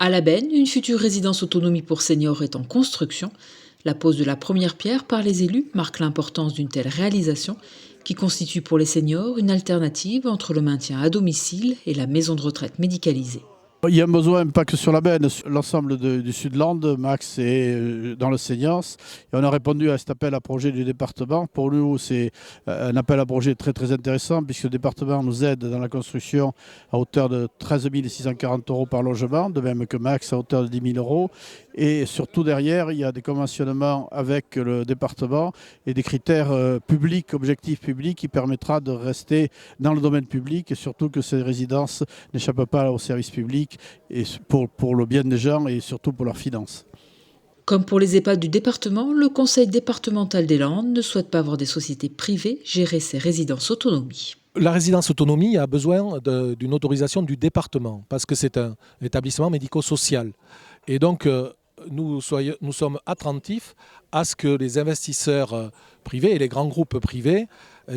À La Benne, une future résidence autonomie pour seniors est en construction. La pose de la première pierre par les élus marque l'importance d'une telle réalisation qui constitue pour les seniors une alternative entre le maintien à domicile et la maison de retraite médicalisée. Il y a un besoin, pas que sur la Benne, sur l'ensemble du Sud-Land. Max est dans le seniors. Et on a répondu à cet appel à projet du département. Pour nous, c'est un appel à projet très très intéressant puisque le département nous aide dans la construction à hauteur de 13 640 € par logement, de même que Max à hauteur de 10 000 €. Et surtout derrière, il y a des conventionnements avec le département et des critères publics, objectifs publics qui permettra de rester dans le domaine public et surtout que ces résidences n'échappent pas au service public et pour le bien des gens et surtout pour leurs finances. Comme pour les EHPAD du département, le Conseil départemental des Landes ne souhaite pas voir des sociétés privées gérer ces résidences autonomie. La résidence autonomie a besoin d'une autorisation du département parce que c'est un établissement médico-social. Et donc, nous sommes attentifs à ce que les investisseurs privés et les grands groupes privés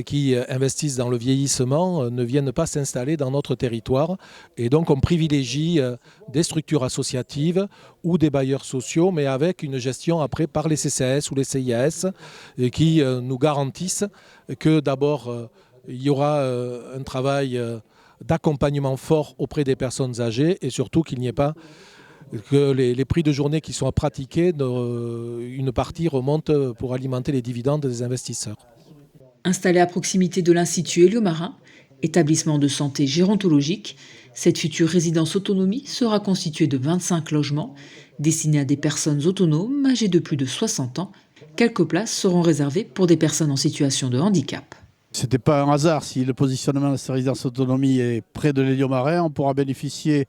qui investissent dans le vieillissement ne viennent pas s'installer dans notre territoire. Et donc on privilégie des structures associatives ou des bailleurs sociaux, mais avec une gestion après par les CCAS ou les CIAS qui nous garantissent que d'abord il y aura un travail d'accompagnement fort auprès des personnes âgées et surtout qu'il n'y ait pas que les prix de journée qui sont pratiqués, une partie remonte pour alimenter les dividendes des investisseurs. Installée à proximité de l'Institut Héliomarin, établissement de santé gérontologique, cette future résidence autonomie sera constituée de 25 logements destinés à des personnes autonomes âgées de plus de 60 ans. Quelques places seront réservées pour des personnes en situation de handicap. Ce n'était pas un hasard si le positionnement de cette résidence autonomie est près de l'Héliomarin. On pourra bénéficier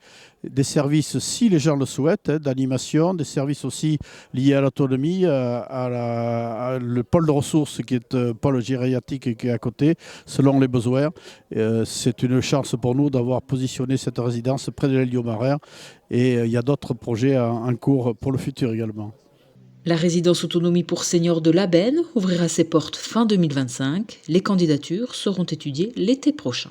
des services, si les gens le souhaitent, d'animation, des services aussi liés à l'autonomie, le pôle de ressources qui est un pôle gériatrique qui est à côté, selon les besoins. C'est une chance pour nous d'avoir positionné cette résidence près de l'Héliomarin et il y a d'autres projets en cours pour le futur également. La résidence autonomie pour seniors de La Benne ouvrira ses portes fin 2025. Les candidatures seront étudiées l'été prochain.